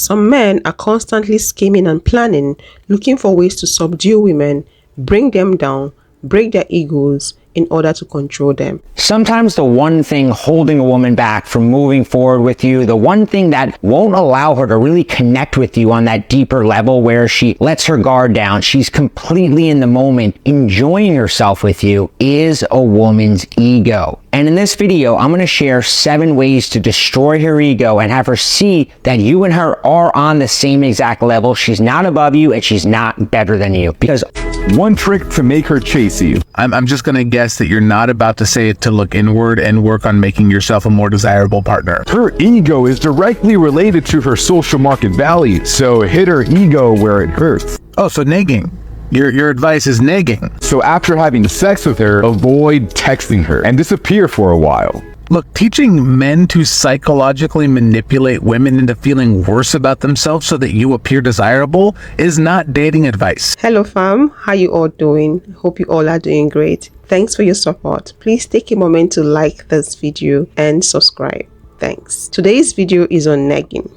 Some men are constantly scheming and planning, looking for ways to subdue women, bring them down, break their egos in order to control them. Sometimes the one thing holding a woman back from moving forward with you, the one thing that won't allow her to really connect with you on that deeper level where she lets her guard down, she's completely in the moment, enjoying herself with you, is a woman's ego. And in this video, I'm going to share 7 ways to destroy her ego and have her see that you and her are on the same exact level. She's not above you and she's not better than you. Because one trick to make her chase you. I'm just going to guess that you're not about to say it to look inward and work on making yourself a more desirable partner. Her ego is directly related to her social market value, so hit her ego where it hurts. Oh, so negging. Your advice is negging. So after having sex with her, avoid texting her and disappear for a while. Look, teaching men to psychologically manipulate women into feeling worse about themselves so that you appear desirable is not dating advice. Hello fam, how you all doing? Hope you all are doing great. Thanks for your support. Please take a moment to like this video and subscribe. Thanks. Today's video is on negging.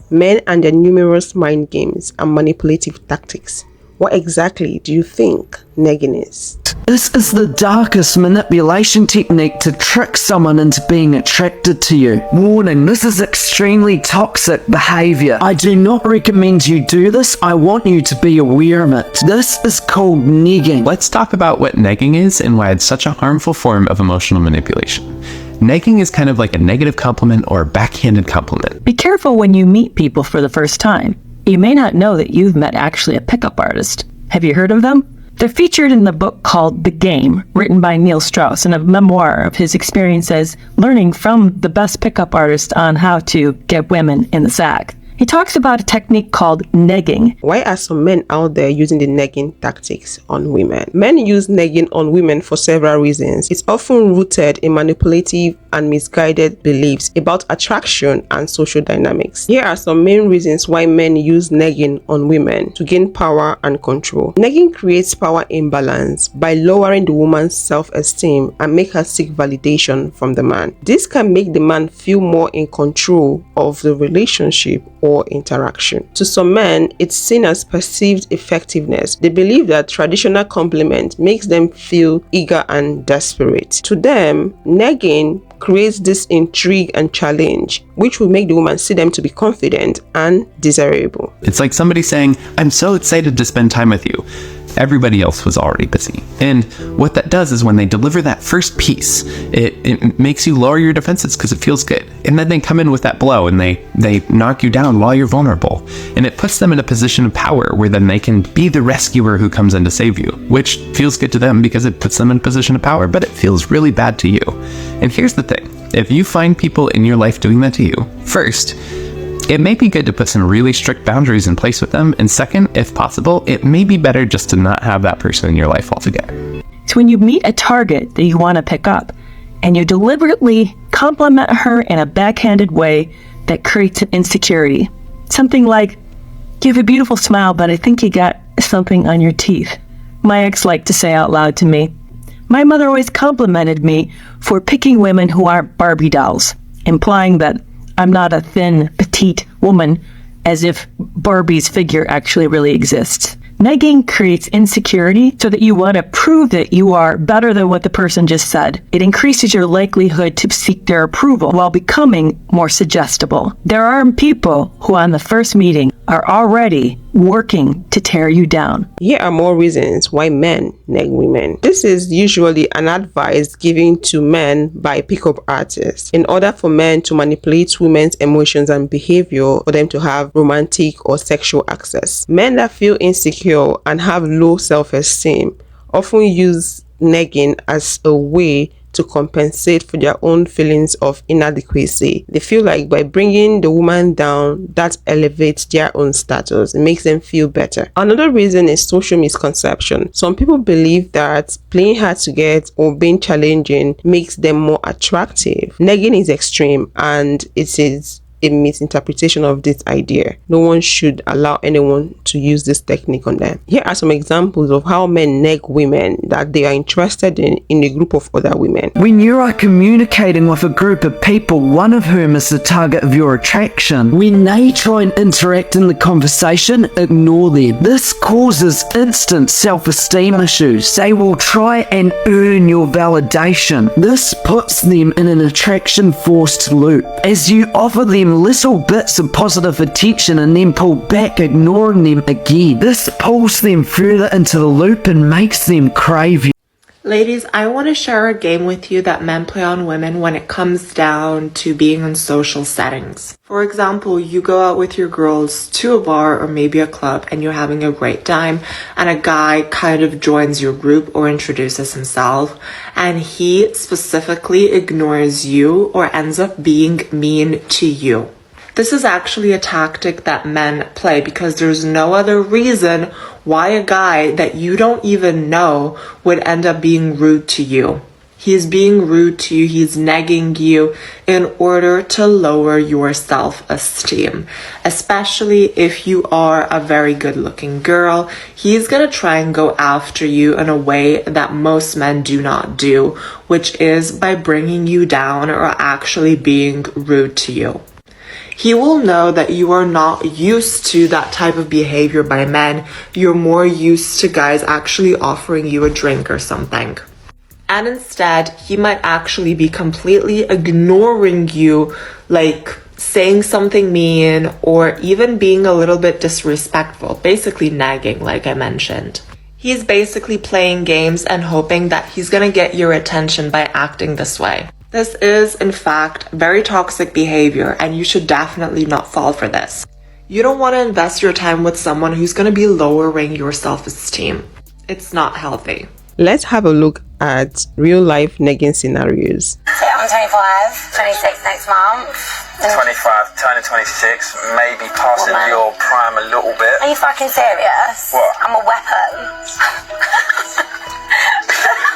Men and their numerous mind games and manipulative tactics. What exactly do you think negging is? This is the darkest manipulation technique to trick someone into being attracted to you. Warning, this is extremely toxic behavior. I do not recommend you do this. I want you to be aware of it. This is called negging. Let's talk about what negging is and why it's such a harmful form of emotional manipulation. Negging is kind of like a negative compliment or a backhanded compliment. Be careful when you meet people for the first time. You may not know that you've met actually a pickup artist. Have you heard of them? They're featured in the book called The Game, written by Neil Strauss, and a memoir of his experiences learning from the best pickup artist on how to get women in the sack. He talks about a technique called negging. Why are some men out there using the negging tactics on women? Men use negging on women for several reasons. It's often rooted in manipulative and misguided beliefs about attraction and social dynamics. Here are some main reasons why men use negging on women: to gain power and control. Negging creates power imbalance by lowering the woman's self-esteem and make her seek validation from the man. This can make the man feel more in control of the relationship or interaction. To some men, it's seen as perceived effectiveness. They believe that traditional compliment makes them feel eager and desperate. To them, negging creates this intrigue and challenge, which will make the woman see them to be confident and desirable. It's like somebody saying, "I'm so excited to spend time with you." Everybody else was already busy. And what that does is when they deliver that first piece, it makes you lower your defenses because it feels good. And then they come in with that blow and they knock you down while you're vulnerable. And it puts them in a position of power where then they can be the rescuer who comes in to save you, which feels good to them because it puts them in a position of power, but it feels really bad to you. And here's the thing. If you find people in your life doing that to you, first, it may be good to put some really strict boundaries in place with them, and second, if possible, it may be better just to not have that person in your life altogether. So when you meet a target that you want to pick up, and you deliberately compliment her in a backhanded way that creates an insecurity, something like, "You have a beautiful smile, but I think you got something on your teeth." My ex liked to say out loud to me, "My mother always complimented me for picking women who aren't Barbie dolls," implying that I'm not a thin, petite woman, as if Barbie's figure actually really exists. Negging creates insecurity so that you want to prove that you are better than what the person just said. It increases your likelihood to seek their approval while becoming more suggestible. There are people who on the first meeting are already working to tear you down. Here are more reasons why men neg women. This is usually an advice given to men by pickup artists in order for men to manipulate women's emotions and behavior for them to have romantic or sexual access. Men that feel insecure and have low self-esteem often use negging as a way to compensate for their own feelings of inadequacy. They feel like by bringing the woman down, that elevates their own status. It makes them feel better. Another reason is social misconception. Some people believe that playing hard to get or being challenging makes them more attractive. Negging is extreme and it is a misinterpretation of this idea. No one should allow anyone to use this technique on them. Here are some examples of how men neg women that they are interested in a group of other women. When you are communicating with a group of people, one of whom is the target of your attraction, when they try and interact in the conversation, ignore them. This causes instant self-esteem issues. They will try and earn your validation. This puts them in an attraction-forced loop. As you offer them little bits of positive attention and then pull back, ignoring them again, this pulls them further into the loop and makes them crave you. Ladies, I want to share a game with you that men play on women when it comes down to being in social settings. For example, you go out with your girls to a bar or maybe a club and you're having a great time, and a guy kind of joins your group or introduces himself, and he specifically ignores you or ends up being mean to you. This is actually a tactic that men play because there's no other reason why a guy that you don't even know would end up being rude to you. He's being rude to you, he's negging you in order to lower your self-esteem. Especially if you are a very good-looking girl, he's gonna try and go after you in a way that most men do not do, which is by bringing you down or actually being rude to you. He will know that you are not used to that type of behavior by men. You're more used to guys actually offering you a drink or something. And instead, he might actually be completely ignoring you, like saying something mean or even being a little bit disrespectful, basically nagging, like I mentioned. He's basically playing games and hoping that he's gonna get your attention by acting this way. This is, in fact, very toxic behavior, and you should definitely not fall for this. You don't want to invest your time with someone who's going to be lowering your self-esteem. It's not healthy. Let's have a look at real-life negging scenarios. So I'm 25, 26 next month. 25, turning 26, maybe passing your prime a little bit. Are you fucking serious? What? I'm a weapon.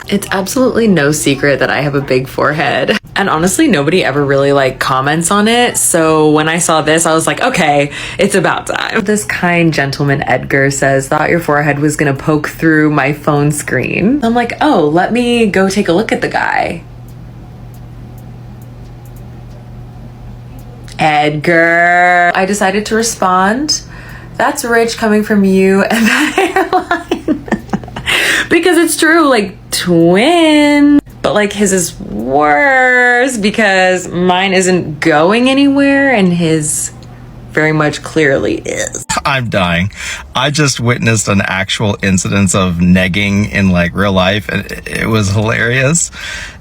It's absolutely no secret that I have a big forehead. And honestly, nobody ever really comments on it. So when I saw this, I was like, okay, it's about time. This kind gentleman, Edgar, says, thought your forehead was gonna poke through my phone screen. I'm like, oh, let me go take a look at the guy. Edgar. I decided to respond. That's rich coming from you and that hairline. Because it's true, twin. But his is worse because mine isn't going anywhere and his very much clearly is. I'm dying. I just witnessed an actual incidence of negging in real life, and it was hilarious.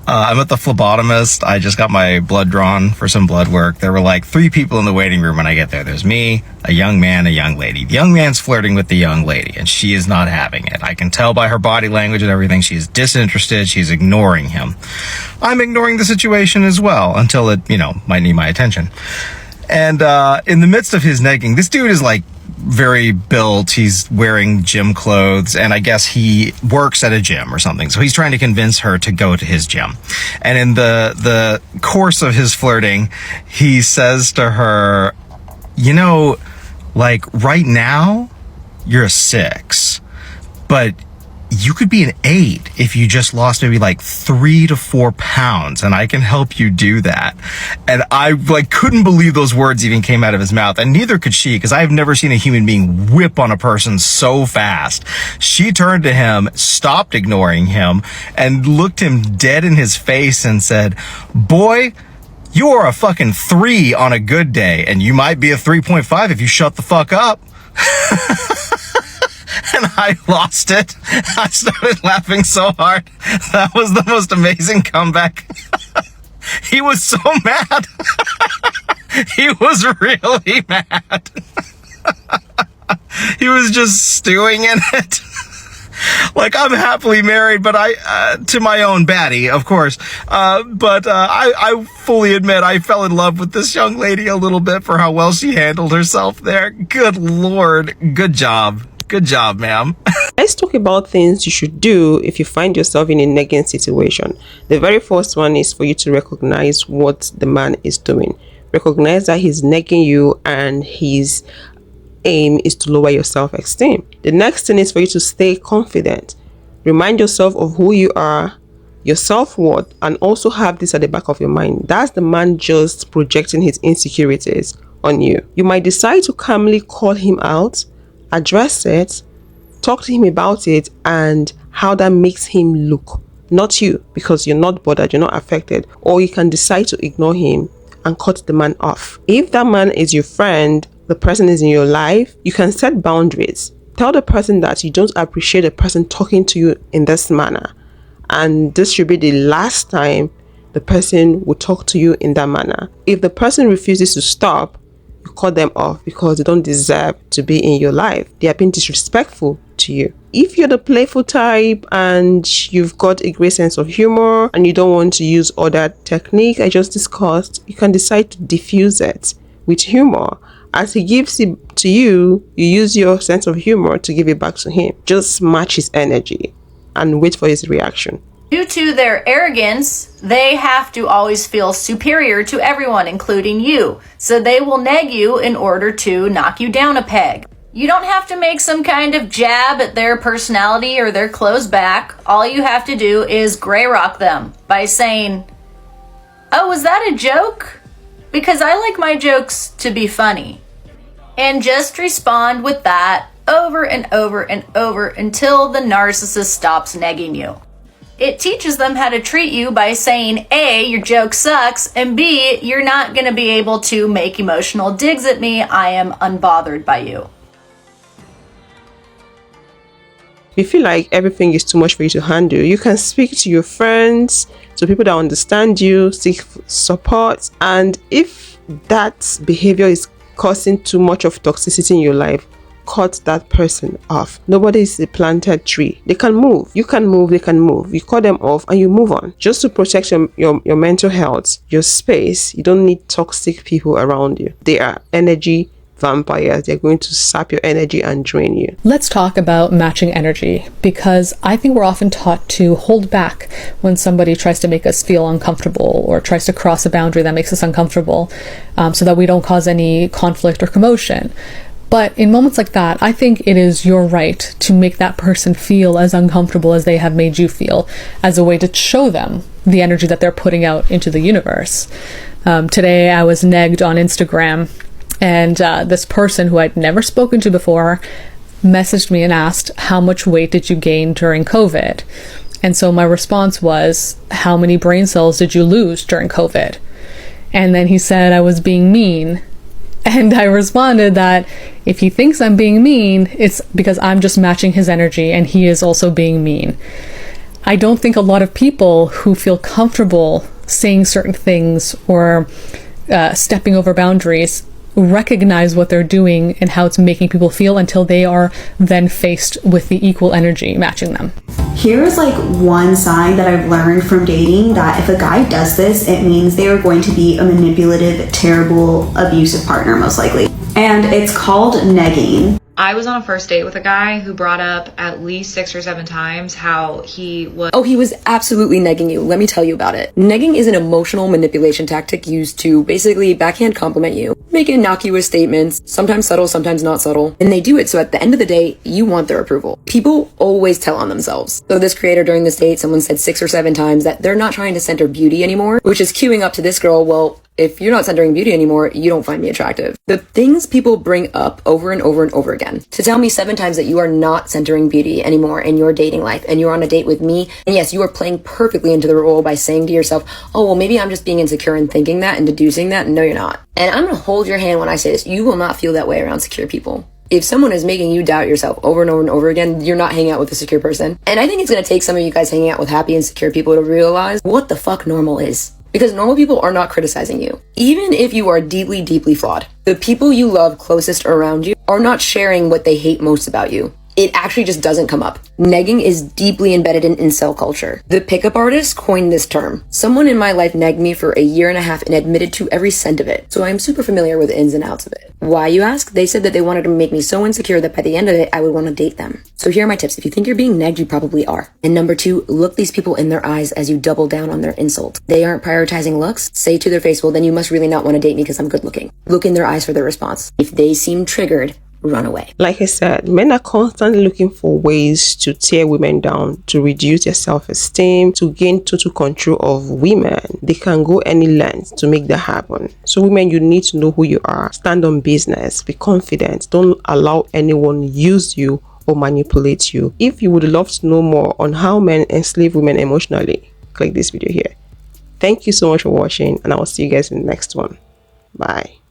I'm at the phlebotomist. I just got my blood drawn for some blood work. There were 3 people in the waiting room when I get there. There's me, a young man, a young lady. The young man's flirting with the young lady, and she is not having it. I can tell by her body language and everything. She's disinterested. She's ignoring him. I'm ignoring the situation as well until it, might need my attention. And in the midst of his negging, this dude is very built. He's wearing gym clothes, and I guess he works at a gym or something. So he's trying to convince her to go to his gym. And in the course of his flirting, he says to her, right now, you're a 6, but you could be an 8 if you just lost maybe 3 to 4 pounds, and I can help you do that. And I couldn't believe those words even came out of his mouth, and neither could she, because I've never seen a human being whip on a person so fast. She turned to him, stopped ignoring him, and looked him dead in his face and said, "Boy, you are a fucking 3 on a good day, and you might be a 3.5 if you shut the fuck up." And I lost it. I started laughing so hard. That was the most amazing comeback. He was so mad. He was really mad. He was just stewing in it. I'm happily married, but to my own baddie, of course. But I fully admit I fell in love with this young lady a little bit for how well she handled herself there. Good Lord. Good job. Good job, ma'am. Let's talk about things you should do if you find yourself in a negging situation. The very first one is for you to recognize what the man is doing. Recognize that he's negging you and he's aim is to lower your self-esteem. The next thing is for you to stay confident. Remind yourself of who you are, your self-worth, and also have this at the back of your mind. That's the man just projecting his insecurities on you. You might decide to calmly call him out, address it, talk to him about it, and how that makes him look. Not you, because you're not bothered, you're not affected. Or you can decide to ignore him and cut the man off. If that man is your friend, the person is in your life, you can set boundaries. Tell the person that you don't appreciate the person talking to you in this manner, and this should be the last time the person will talk to you in that manner. If the person refuses to stop, you cut them off because they don't deserve to be in your life. They are being disrespectful to you. If you're the playful type and you've got a great sense of humor and you don't want to use all that technique I just discussed, you can decide to diffuse it with humor. As he gives it to you, you use your sense of humor to give it back to him. Just match his energy and wait for his reaction. Due to their arrogance, they have to always feel superior to everyone, including you. So they will neg you in order to knock you down a peg. You don't have to make some kind of jab at their personality or their closed back. All you have to do is gray rock them by saying, "Oh, was that a joke? Because I like my jokes to be funny." And just respond with that over and over and over until the narcissist stops negging you. It teaches them how to treat you by saying, A, your joke sucks, and B, you're not going to be able to make emotional digs at me. I am unbothered by you. If you feel like everything is too much for you to handle, you can speak to your friends, to people that understand you, seek support, and if that behavior is causing too much of toxicity in your life, cut that person off. Nobody is a planted tree. They can move. You can move, they can move. You cut them off and you move on. Just to protect your mental health, your space. You don't need toxic people around you. They are energy vampires. They're going to sap your energy and drain you. Let's talk about matching energy, because I think we're often taught to hold back when somebody tries to make us feel uncomfortable or tries to cross a boundary that makes us uncomfortable, so that we don't cause any conflict or commotion. But in moments like that, I think it is your right to make that person feel as uncomfortable as they have made you feel, as a way to show them the energy that they're putting out into the universe. Today I was negged on Instagram, and this person who I'd never spoken to before messaged me and asked, "How much weight did you gain during COVID?" And so my response was, "How many brain cells did you lose during COVID?" And then he said I was being mean. And I responded that if he thinks I'm being mean, it's because I'm just matching his energy and he is also being mean. I don't think a lot of people who feel comfortable saying certain things or stepping over boundaries recognize what they're doing and how it's making people feel until they are then faced with the equal energy matching them. Here's like one sign that I've learned from dating, that if a guy does this, it means they are going to be a manipulative, terrible, abusive partner, most likely. And it's called negging. I was on a first date with a guy who brought up at least 6 or 7 times how he was... Oh, he was absolutely negging you. Let me tell you about it. Negging is an emotional manipulation tactic used to basically backhand compliment you, make innocuous statements, sometimes subtle, sometimes not subtle, and they do it so at the end of the day, you want their approval. People always tell on themselves. So this creator during this date, someone said 6 or 7 times that they're not trying to center beauty anymore, which is queuing up to this girl, well, if you're not centering beauty anymore, you don't find me attractive. The things people bring up over and over and over again to tell me 7 times that you are not centering beauty anymore in your dating life and you're on a date with me. And yes, you are playing perfectly into the role by saying to yourself, oh, well, maybe I'm just being insecure and thinking that and deducing that. No, you're not. And I'm going to hold your hand when I say this. You will not feel that way around secure people. If someone is making you doubt yourself over and over and over again, you're not hanging out with a secure person. And I think it's going to take some of you guys hanging out with happy and secure people to realize what the fuck normal is. Because normal people are not criticizing you. Even if you are deeply, deeply flawed, the people you love closest around you are not sharing what they hate most about you. It actually just doesn't come up. Negging is deeply embedded in incel culture. The pickup artist coined this term. Someone in my life negged me for a 1.5 years and admitted to every cent of it. So I'm super familiar with the ins and outs of it. Why, you ask? They said that they wanted to make me so insecure that by the end of it, I would want to date them. So here are my tips. If you think you're being negged, you probably are. And number 2, look these people in their eyes as you double down on their insult. They aren't prioritizing looks. Say to their face, well, then you must really not want to date me because I'm good looking. Look in their eyes for their response. If they seem triggered, run away. Like I said, men are constantly looking for ways to tear women down, to reduce their self-esteem, to gain total control of women. They can go any length to make that happen. So women, you need to know who you are. Stand on business. Be confident. Don't allow anyone use you or manipulate you. If you would love to know more on how men enslave women emotionally, click this video here. Thank you so much for watching, and I will see you guys in the next one. Bye.